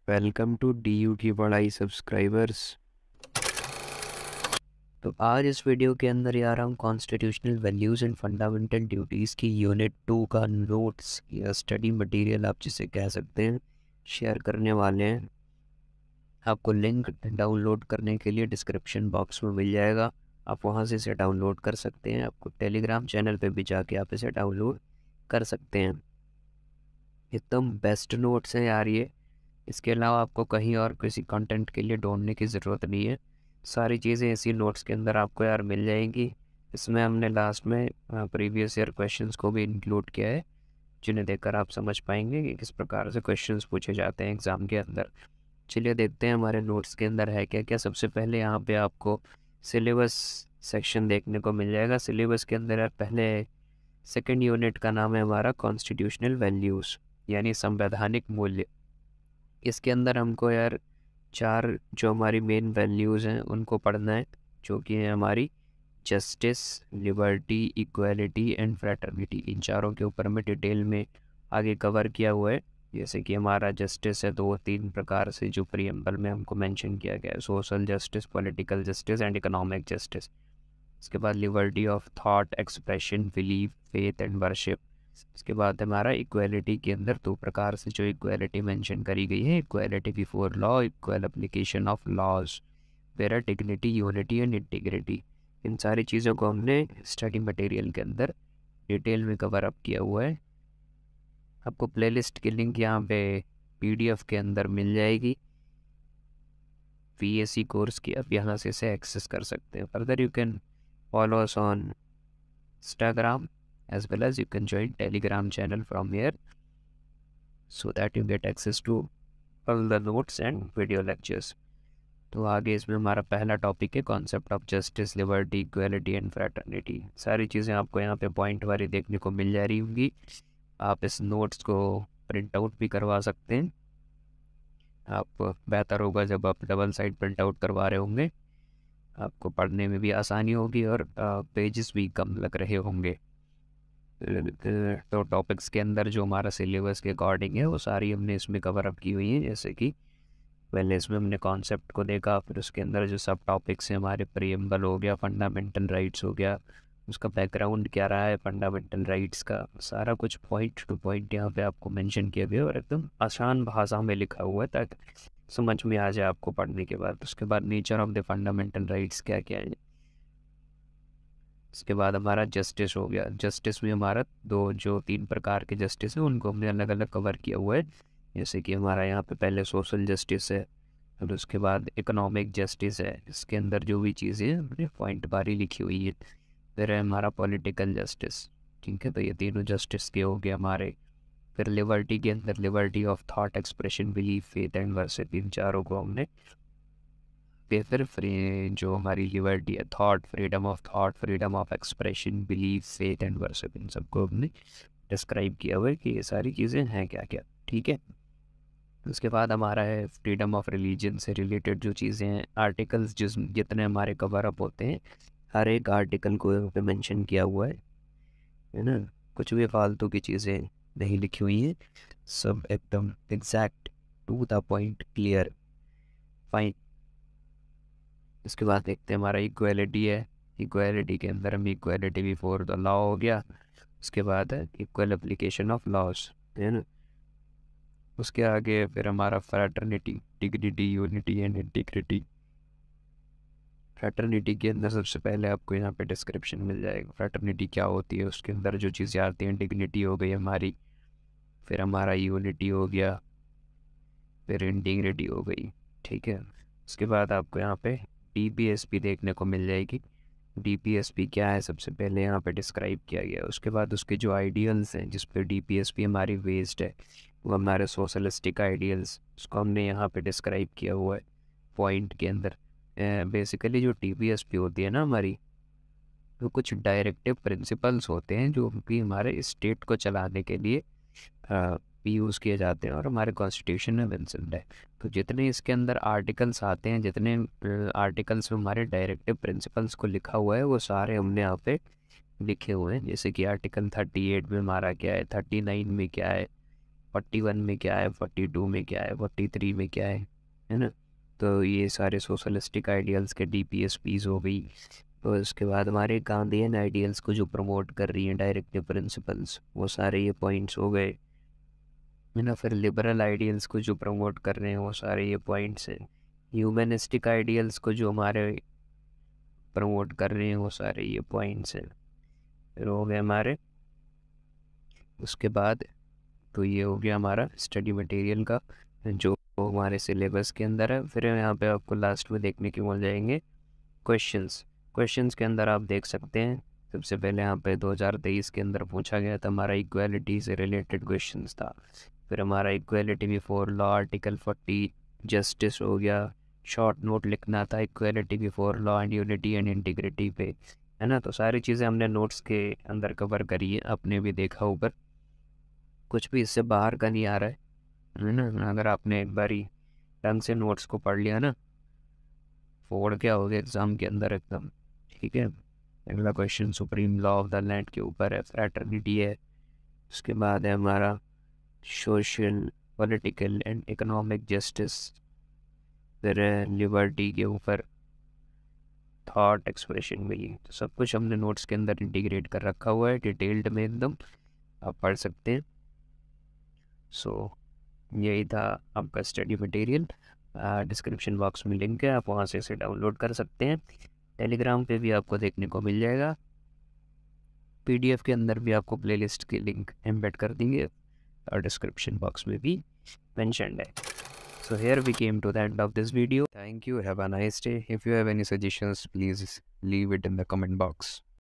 Welcome to DU की पढ़ाई subscribers. तो आज इस वीडियो के अंदर यार हम constitutional values and fundamental duties की यूनिट 2 का नोट्स या स्टडी मटेरियल आप जिसे कह सकते हैं शेयर करने वाले हैं। आपको लिंक डाउनलोड करने के लिए डिस्क्रिप्शन बॉक्स में मिल जाएगा, आप वहां से इसे डाउनलोड कर सकते हैं। आपको टेलीग्राम चैनल पे भी जाके आप इसे डाउनलोड कर सकते हैं। एकदम बेस्ट नोट्स हैं यार ये। इसके अलावा आपको कहीं और किसी कंटेंट के लिए ढूंढने की ज़रूरत नहीं है, सारी चीज़ें इसी नोट्स के अंदर आपको यार मिल जाएंगी। इसमें हमने लास्ट में प्रीवियस ईयर क्वेश्चंस को भी इंक्लूड किया है, जिन्हें देखकर आप समझ पाएंगे कि किस प्रकार से क्वेश्चंस पूछे जाते हैं एग्ज़ाम के अंदर। चलिए देखते हैं हमारे नोट्स के अंदर है क्या क्या। सबसे पहले यहाँ पे आपको सिलेबस सेक्शन देखने को मिल जाएगा। सिलेबस के अंदर यार पहले सेकेंड यूनिट का नाम है हमारा कॉन्स्टिट्यूशनल वैल्यूज़ यानी संवैधानिक मूल्य। इसके अंदर हमको यार चार जो हमारी मेन वैल्यूज़ हैं उनको पढ़ना है, जो कि है हमारी justice, liberty, equality and fraternity. इन चारों के ऊपर में डिटेल में आगे कवर किया हुआ है। जैसे कि हमारा जस्टिस है दो तीन प्रकार से, जो प्रीएम्बल में हमको मेंशन किया गया है: social justice, political justice and economic justice. इसके बाद liberty of thought, expression, belief, faith and worship. इसके बाद हमारा इक्वालिटी के अंदर दो प्रकार से जो इक्वालिटी मेंशन करी गई है: equality before law, equal application of laws, where dignity, unity and integrity. इन सारी चीज़ों को हमने स्टडी मटेरियल के अंदर डिटेल में कवर अप किया हुआ है। आपको प्लेलिस्ट की लिंक यहाँ पे PDF के अंदर मिल जाएगी। VAC कोर्स की आप यहाँ से इसे एक्सेस कर सकते हैं। Further you can follow us on Instagram as well as you can join Telegram channel from here so that you get access to all the notes and video lectures. तो आगे इसमें हमारा पहला टॉपिक है concept of justice, liberty, equality and fraternity. सारी चीज़ें आपको यहाँ पे पॉइंट वारी देखने को मिल जा रही होंगी। आप इस नोट्स को प्रिंट आउट भी करवा सकते हैं। आप बेहतर होगा जब आप डबल साइड प्रिंट आउट करवा रहे होंगे, आपको पढ़ने में भी आसानी होगी और पेजेस भी कम लग रहे होंगे। तो टॉपिक्स के अंदर जो हमारा सिलेबस के अकॉर्डिंग है वो सारी हमने इसमें कवर अप की हुई है। जैसे कि पहले इसमें हमने कॉन्सेप्ट को देखा, फिर उसके अंदर जो सब टॉपिक्स हैं हमारे प्रीएम्बल हो गया, फंडामेंटल राइट्स हो गया, उसका बैकग्राउंड क्या रहा है फंडामेंटल राइट्स का, सारा कुछ पॉइंट टू पॉइंट यहाँ पे आपको मेंशन किया गया और एकदम आसान भाषा में लिखा हुआ है ताकि समझ में आ जाए आपको पढ़ने के बाद। उसके बाद nature of the fundamental rights क्या क्या है। इसके बाद हमारा जस्टिस हो गया। जस्टिस में हमारा जो तीन प्रकार के जस्टिस है उनको हमने अलग अलग कवर किया हुआ है। जैसे कि हमारा यहाँ पे पहले सोशल जस्टिस है, और उसके बाद इकोनॉमिक जस्टिस है, इसके अंदर जो भी चीज़ें हमने पॉइंट बारी लिखी हुई है। फिर है हमारा पॉलिटिकल जस्टिस, ठीक है, तो ये तीनों जस्टिस के हो गए हमारे। फिर लिबर्टी के अंदर liberty of thought, expression, belief, faith and worship, इन चारों को हमने। फिर फ्री जो हमारी लिबर्टी है, freedom of freedom of expression, belief, faith and worship, इन सबको हमने डिस्क्राइब किया हुआ है कि ये सारी चीज़ें हैं क्या क्या, ठीक है। उसके बाद हमारा है फ्रीडम ऑफ रिलीजन से रिलेटेड जो चीज़ें हैं, आर्टिकल्स जितने हमारे कवर अप होते हैं, हर एक आर्टिकल को यहाँ पे मेंशन किया हुआ है ना। कुछ भी फालतू की चीज़ें नहीं लिखी हुई हैं, सब एकदम exact, to the point, clear, fine. इसके बाद देखते हैं हमारा इक्वालिटी है। इक्वालिटी के अंदर हम इक्वालिटी बिफोर द लॉ हो गया। उसके बाद है इक्वल एप्लीकेशन ऑफ लॉज, है ना। उसके आगे फिर हमारा fraternity, dignity, unity and integrity. Fraternity के अंदर सबसे पहले आपको यहाँ पे डिस्क्रिप्शन मिल जाएगा फ्रैटर्निटी क्या होती है, उसके अंदर जो चीज़ें आती हैं। डिग्निटी हो गई हमारी, फिर हमारा यूनिटी हो गया, फिर इंटीग्रिटी हो गई, ठीक है। उसके बाद आपको यहाँ पे DPSP देखने को मिल जाएगी। DPSP क्या है सबसे पहले यहाँ पे डिस्क्राइब किया गया है। उसके बाद उसके जो आइडियल्स हैं जिस पे DPSP हमारी बेस्ड है, वो हमारे सोशलिस्टिक आइडियल्स, उसको हमने यहाँ पे डिस्क्राइब किया हुआ है पॉइंट के अंदर। बेसिकली जो DPSP होती है ना हमारी, वो कुछ डायरेक्टिव प्रिंसिपल्स होते हैं जो कि हमारे स्टेट को चलाने के लिए भी यूज़ किए जाते हैं और हमारे कॉन्स्टिट्यूशन में मेंशन्ड है। तो जितने इसके अंदर आर्टिकल्स आते हैं, जितने आर्टिकल्स में हमारे डायरेक्टिव प्रिंसिपल्स को लिखा हुआ है, वो सारे हमने यहाँ पे लिखे हुए हैं। जैसे कि आर्टिकल 38 में हमारा क्या है, 39 में क्या है, 41 में क्या है, 42 में क्या है, 43 में क्या है ना। तो ये सारे सोशलिस्टिक आइडियल्स के DPSPs हो गई। तो इसके बाद हमारे गांधीयन आइडियल्स को जो प्रमोट कर रही हैं डायरेक्टिव प्रिंसिपल्स, वो सारे ये पॉइंट्स हो गए, है ना। फिर लिबरल आइडियल्स को जो प्रमोट कर रहे हैं वो सारे ये पॉइंट्स हैं। ह्यूमनिस्टिक आइडियल्स को जो हमारे प्रमोट कर रहे हैं वो सारे ये पॉइंट्स हैं। फिर हो गए हमारे, उसके बाद तो ये हो गया हमारा स्टडी मटेरियल का जो हमारे सिलेबस के अंदर है। फिर यहाँ पे आपको लास्ट में देखने को मिल जाएंगे क्वेश्चंस के अंदर आप देख सकते हैं। सबसे पहले यहाँ पे 2023 के अंदर पूछा गया था हमारा इक्वालिटी से रिलेटेड क्वेश्चंस था। फिर हमारा equality before law article 40, justice हो गया, शॉर्ट नोट लिखना था equality before law and unity and integrity पे, है ना। तो सारी चीज़ें हमने नोट्स के अंदर कवर करी है, आपने भी देखा ऊपर, कुछ भी इससे बाहर का नहीं आ रहा है ना। अगर आपने एक बारी ढंग से नोट्स को पढ़ लिया ना, फोड़ क्या हो गया एग्ज़ाम के अंदर एकदम, ठीक है। अगला question supreme law of the land के ऊपर है, फ्रैटर्निटी है। उसके बाद है हमारा social political and economic justice. फिर है लिबर्टी के ऊपर थॉट एक्सप्रेशन भी। तो सब कुछ हमने नोट्स के अंदर इंटीग्रेट कर रखा हुआ है डिटेल्ड में एकदम, आप पढ़ सकते हैं। सो यही था आपका स्टडी मटेरियल। डिस्क्रिप्शन बॉक्स में लिंक है, आप वहाँ से इसे डाउनलोड कर सकते हैं। टेलीग्राम पे भी आपको देखने को मिल जाएगा। PDF के अंदर भी आपको प्लेलिस्ट के लिंक एम्बेड कर देंगे और डिस्क्रिप्शन बॉक्स में भी मेंशन्ड है। So here we came to the end of this video. Thank you. Have a nice day. If you have any suggestions, please leave it in the comment box.